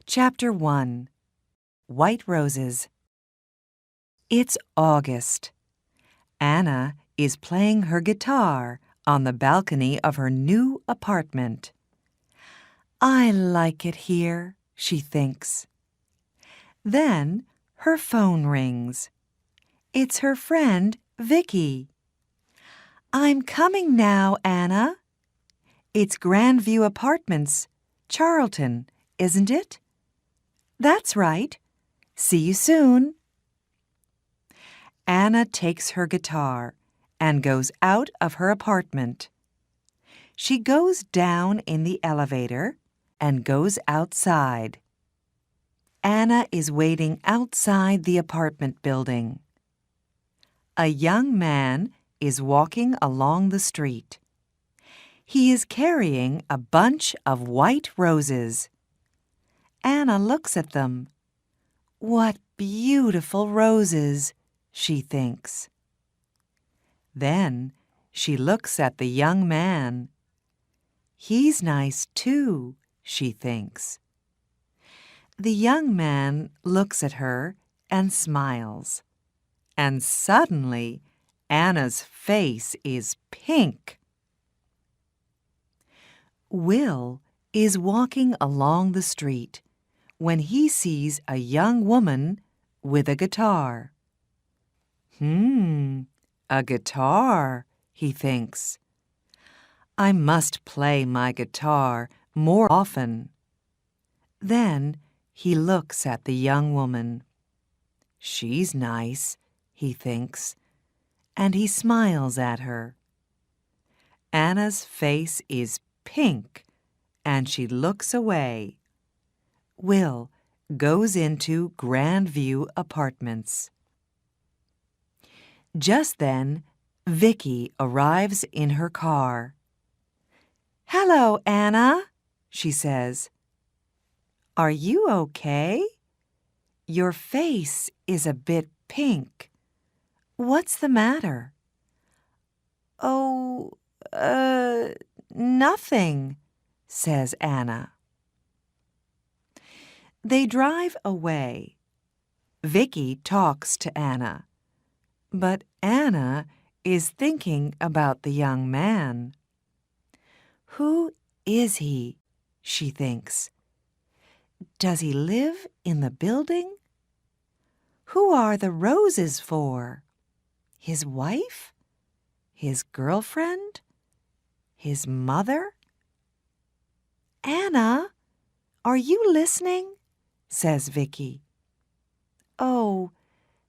Chapter 1 White Roses. It's August. Anna is playing her guitar on the balcony of her new apartment. I like it here, she thinks. Then her phone rings. It's her friend, Vicki. I'm coming now, Anna. It's Grandview Apartments, Charlton, isn't it? That's right. See you soon. Anna takes her guitar and goes out of her apartment. She goes down in the elevator and goes outside. Anna is waiting outside the apartment building. A young man is walking along the street. He is carrying a bunch of white roses. Anna looks at them. What beautiful roses, she thinks. Then she looks at the young man. He's nice too, she thinks. The young man looks at her and smiles. And suddenly, Anna's face is pink. Will is walking along the street when he sees a young woman with a guitar. A guitar, he thinks. I must play my guitar more often. Then he looks at the young woman. She's nice, he thinks, and he smiles at her. Anna's face is pink, and she looks away. Will goes into Grandview Apartments. Just then, Vicki arrives in her car. Hello, Anna, she says. Are you okay? Your face is a bit pink. What's the matter? Oh, nothing, says Anna. They drive away. Vicki talks to Anna, but Anna is thinking about the young man. Who is he? She thinks. Does he live in the building? Who are the roses for? His wife? His girlfriend? His mother? Anna, are you listening? Says Vicki. Oh,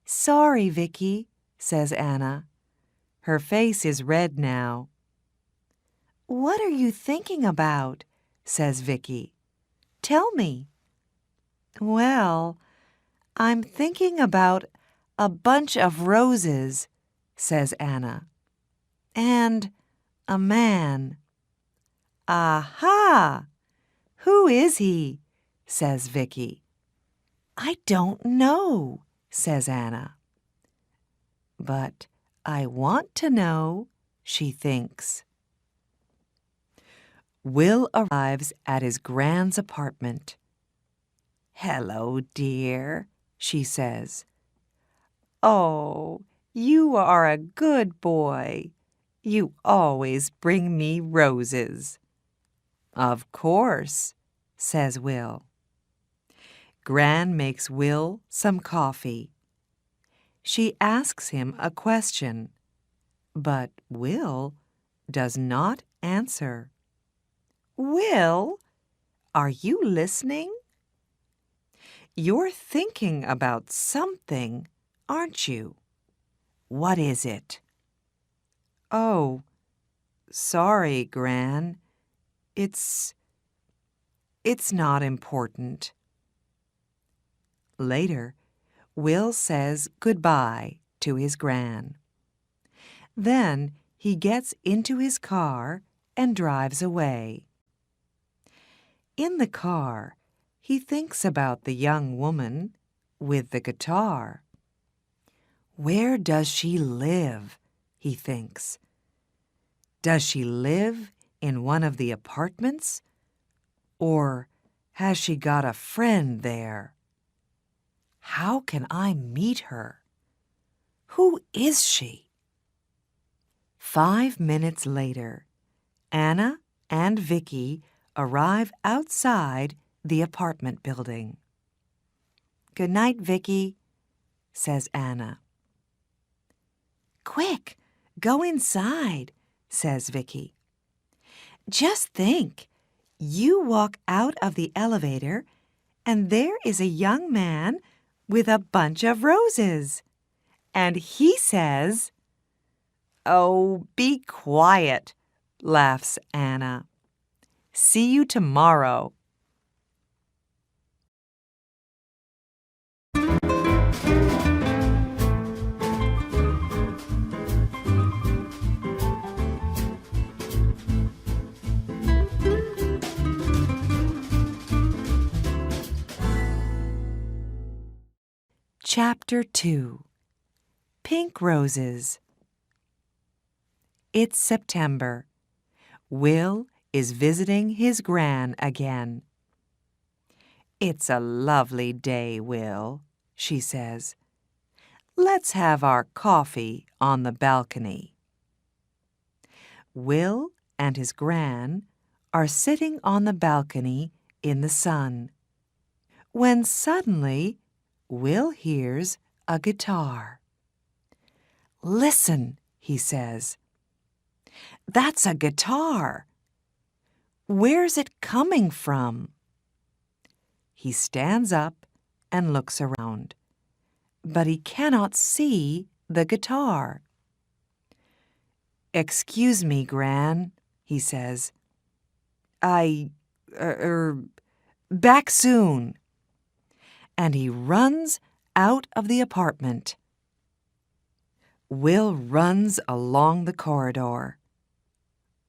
sorry, Vicki, says Anna. Her face is red now. What are you thinking about? Says Vicki. Tell me. Well, I'm thinking about a bunch of roses, says Anna. And a man. Aha! Who is he? Says Vicki. I don't know, says Anna. But I want to know, she thinks. Will arrives at his grand's apartment. Hello, dear, she says. Oh, you are a good boy. You always bring me roses. Of course, says Will. Gran makes Will some coffee. She asks him a question, but Will does not answer. Will, are you listening? You're thinking about something, aren't you? What is it? Oh, sorry, Gran. It's not important. Later, Will says goodbye to his Gran. Then he gets into his car and drives away. In the car, he thinks about the young woman with the guitar. Where does she live? He thinks. Does she live in one of the apartments? Or Has she got a friend there? How can I meet her? Who is she? 5 minutes later, Anna and Vicki arrive outside the apartment building. "Good night, Vicki," says Anna. "Quick, go inside," says Vicki. "Just think, you walk out of the elevator and there is a young man with a bunch of roses. And he says—" "Oh, be quiet," laughs Anna. "See you tomorrow." Chapter 2. Pink Roses. It's September. Will is visiting his gran again. "It's a lovely day, Will," she says. "Let's have our coffee on the balcony." Will and his gran are sitting on the balcony in the sun, when suddenly Will hears a guitar. "Listen," he says. "That's a guitar. Where's it coming from?" He stands up and looks around, but he cannot see the guitar. "Excuse me, Gran," he says. Back soon." And he runs out of the apartment. Will runs along the corridor.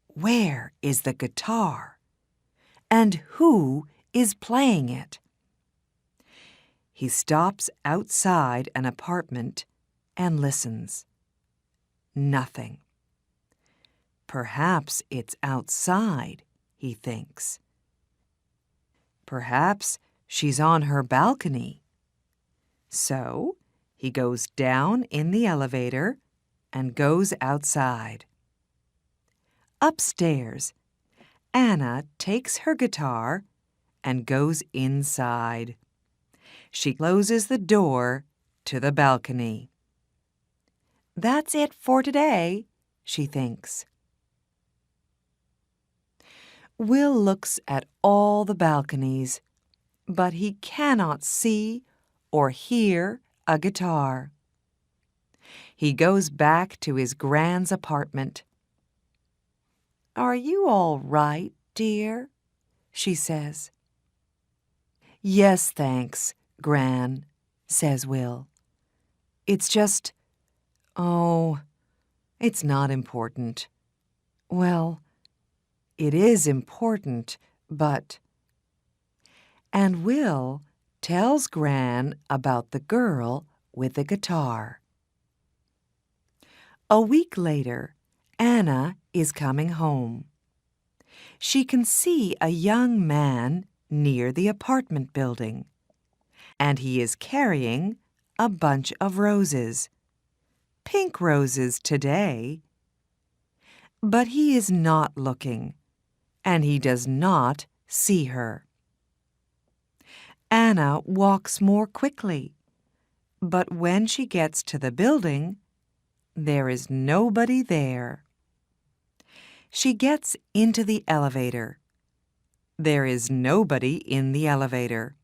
Where is the guitar? And who is playing it? He stops outside an apartment and listens. Nothing. Perhaps it's outside, he thinks. Perhaps she's on her balcony. So he goes down in the elevator and goes outside. Upstairs, Anna takes her guitar and goes inside. She closes the door to the balcony. That's it for today, she thinks. Will looks at all the balconies, but he cannot see or hear a guitar. He goes back to his Gran's apartment. "Are you all right, dear?" she says. "Yes, thanks, Gran," says Will. "It's just, it's not important. Well, it is important, but—" And Will tells Gran about the girl with the guitar. A week later, Anna is coming home. She can see a young man near the apartment building, and he is carrying a bunch of roses. Pink roses today. But he is not looking, and he does not see her. Anna walks more quickly, but when she gets to the building, there is nobody there. She gets into the elevator. There is nobody in the elevator,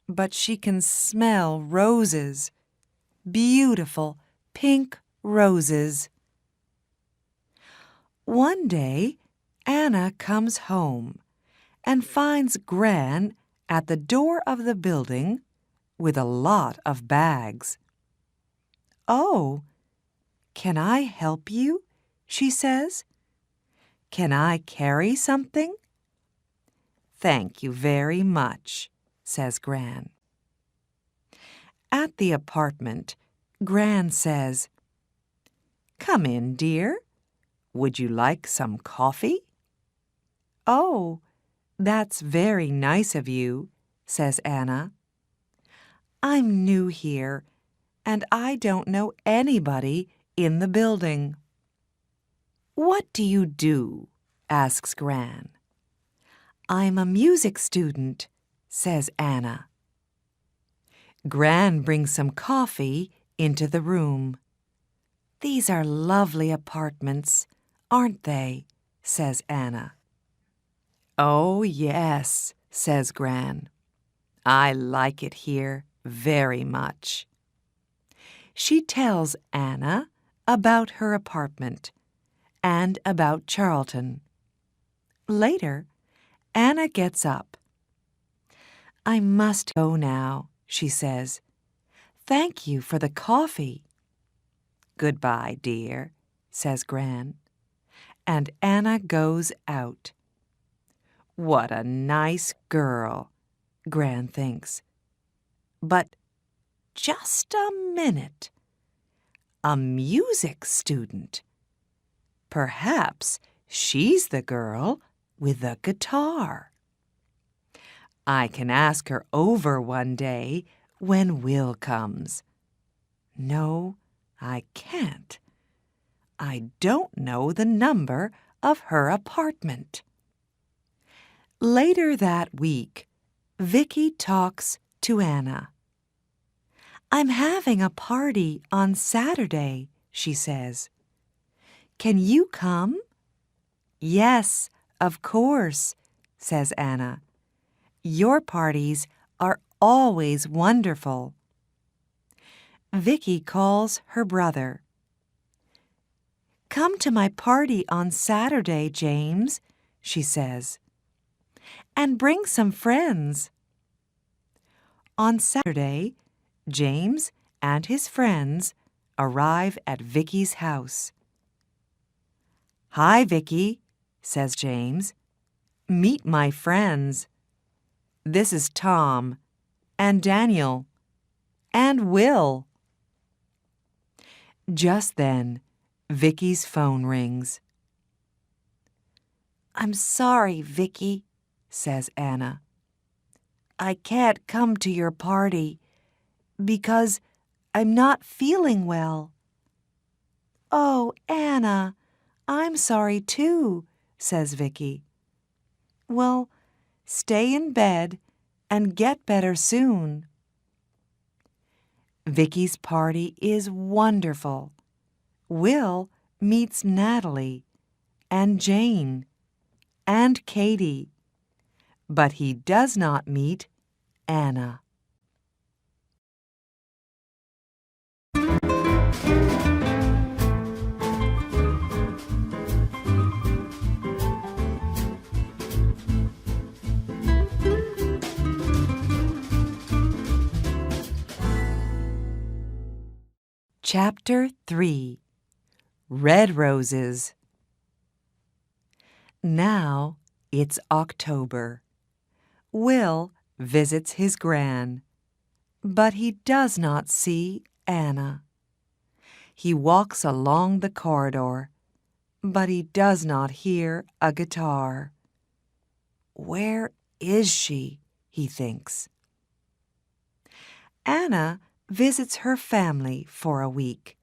but she can smell roses, beautiful pink roses. One day, Anna comes home and finds Gran at the door of the building with a lot of bags. "Oh, can I help you?" she says. "Can I carry something?" "Thank you very much," says Gran. At the apartment, Gran says, "Come in, dear. Would you like some coffee?" "Oh, "That's very nice of you," says Anna. "I'm new here, and I don't know anybody in the building." "What do you do?" asks Gran. "I'm a music student," says Anna. Gran brings some coffee into the room. "These are lovely apartments, aren't they?" says Anna. "Oh, yes," says Gran. "I like it here very much." She tells Anna about her apartment and about Charlton. Later, Anna gets up. "I must go now," she says. "Thank you for the coffee." "Goodbye, dear," says Gran. And Anna goes out. What a nice girl, Gran thinks. But just a minute. A music student. Perhaps she's the girl with the guitar. I can ask her over one day when Will comes. No, I can't. I don't know the number of her apartment. Later that week, Vicki talks to Anna. "I'm having a party on Saturday," she says. "Can you come?" "Yes, of course," says Anna. "Your parties are always wonderful." Vicki calls her brother. "Come to my party on Saturday, James," she says. "And bring some friends." On Saturday, James and his friends arrive at Vicki's house. "Hi, Vicki," says James. "Meet my friends. This is Tom, and Daniel, and Will." Just then, Vicki's phone rings. "I'm sorry, Vicki," says Anna. "I can't come to your party because I'm not feeling well." "Oh, Anna, I'm sorry too," says Vicki. "Well, stay in bed and get better soon." Vicki's party is wonderful. Will meets Natalie and Jane and Katie, but he does not meet Anna. Chapter 3. Red Roses. Now it's October. Will visits his gran, but he does not see Anna. He walks along the corridor, but he does not hear a guitar. Where is she? He thinks. Anna visits her family for a week.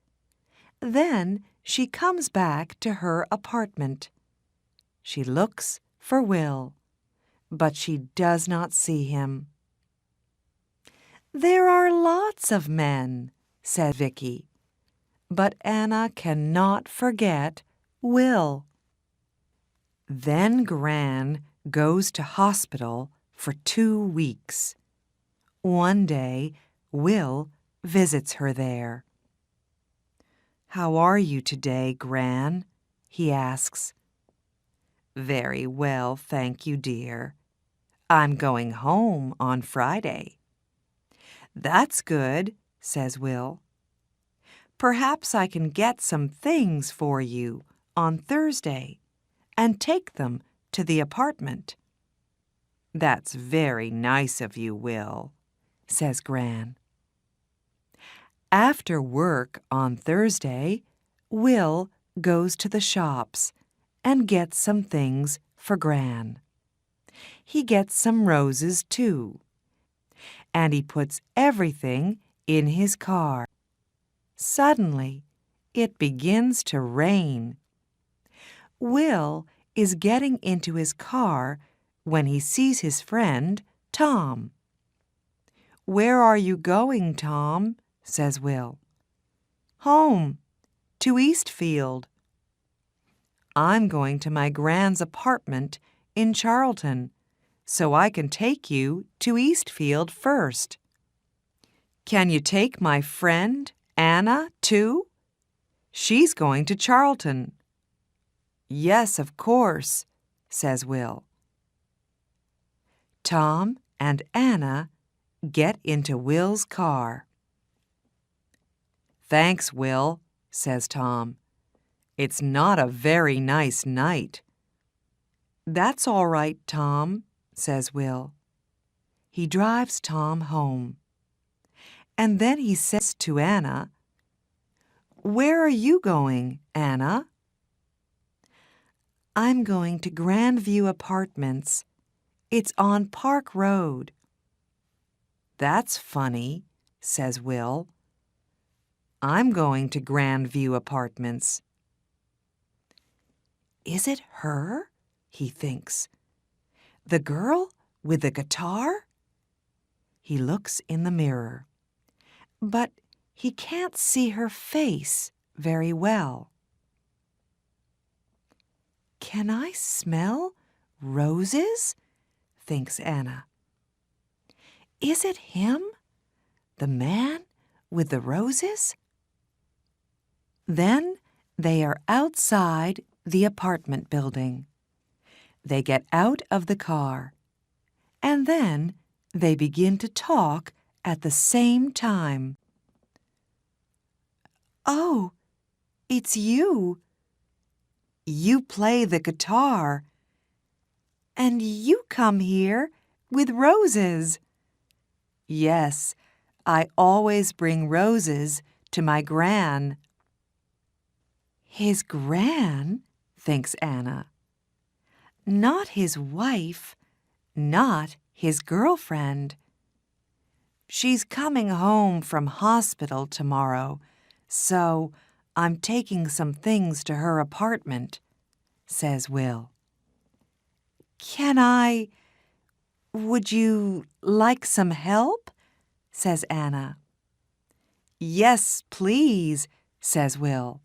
Then she comes back to her apartment. She looks for Will, but she does not see him. "There are lots of men," said Vicki, but Anna cannot forget Will. Then Gran goes to hospital for 2 weeks. One day, Will visits her there. "How are you today, Gran?" he asks. "Very well, thank you, dear. I'm going home on Friday." "That's good," says Will. "Perhaps I can get some things for you on Thursday and take them to the apartment." "That's very nice of you, Will," says Gran. After work on Thursday, Will goes to the shops and gets some things for Gran. he gets some roses too, and he puts everything in his car. Suddenly, it begins to rain. Will is getting into his car when he sees his friend, Tom. "Where are you going, Tom?" says Will. "Home, to Eastfield." "I'm going to my grand's apartment in Charlton, so I can take you to Eastfield first." "Can you take my friend, Anna, too? She's going to Charlton." "Yes, of course," says Will. Tom and Anna get into Will's car. "Thanks, Will," says Tom. "It's not a very nice night." "That's all right, Tom," says Will. He drives Tom home. And then he says to Anna, "Where are you going, Anna?" "I'm going to Grandview Apartments. It's on Park Road." "That's funny," says Will. "I'm going to Grandview Apartments." "Is it her?" he thinks. "The girl with the guitar?" He looks in the mirror, but he can't see her face very well. "Can I smell roses?" thinks Anna. "Is it him, the man with the roses?" Then they are outside the apartment building. They get out of the car, and then they begin to talk at the same time. "Oh, it's you. You play the guitar, and you come here with roses." "Yes, I always bring roses to my gran." "His gran?" thinks Anna. "Not his wife, not his girlfriend. She's coming home from hospital tomorrow, so I'm taking some things to her apartment," says Will. Would you like some help?" says Anna. "Yes, please," says Will.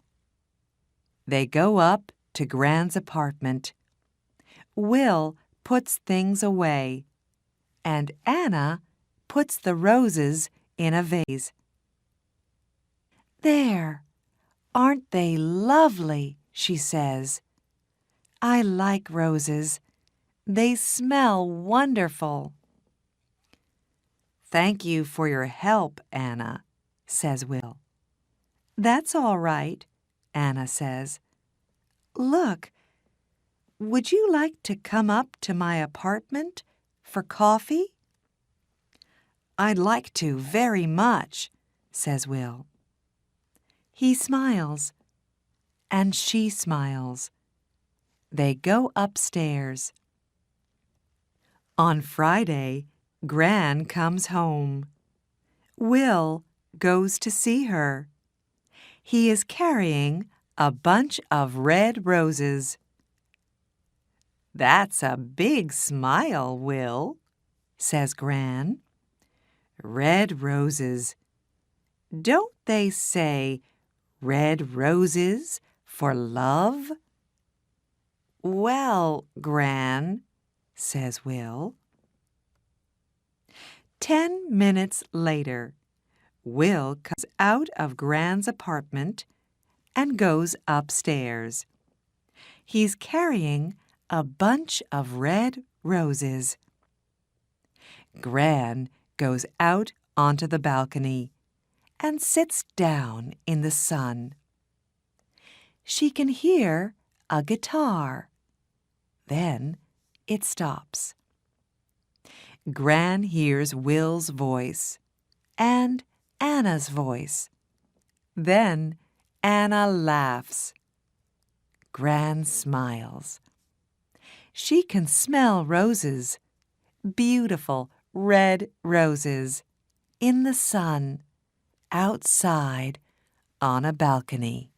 They go up to Gran's apartment. Will puts things away, and Anna puts the roses in a vase. "There, aren't they lovely?" she says. "I like roses. They smell wonderful." "Thank you for your help, Anna," says Will. "That's all right," Anna says. "Look, would you like to come up to my apartment for coffee?" "I'd like to very much," says Will. He smiles, and she smiles. They go upstairs. On Friday, Gran comes home. Will goes to see her. He is carrying a bunch of red roses. "That's a big smile, Will," says Gran. "Red roses. Don't they say red roses for love?" "Well, Gran," says Will. 10 minutes later, Will comes out of Gran's apartment and goes upstairs. He's carrying a bunch of red roses. Gran goes out onto the balcony and sits down in the sun. She can hear a guitar. Then it stops. Gran hears Will's voice and Anna's voice. Then Anna laughs. Gran smiles. She can smell roses beautiful red roses in the sun outside on a balcony.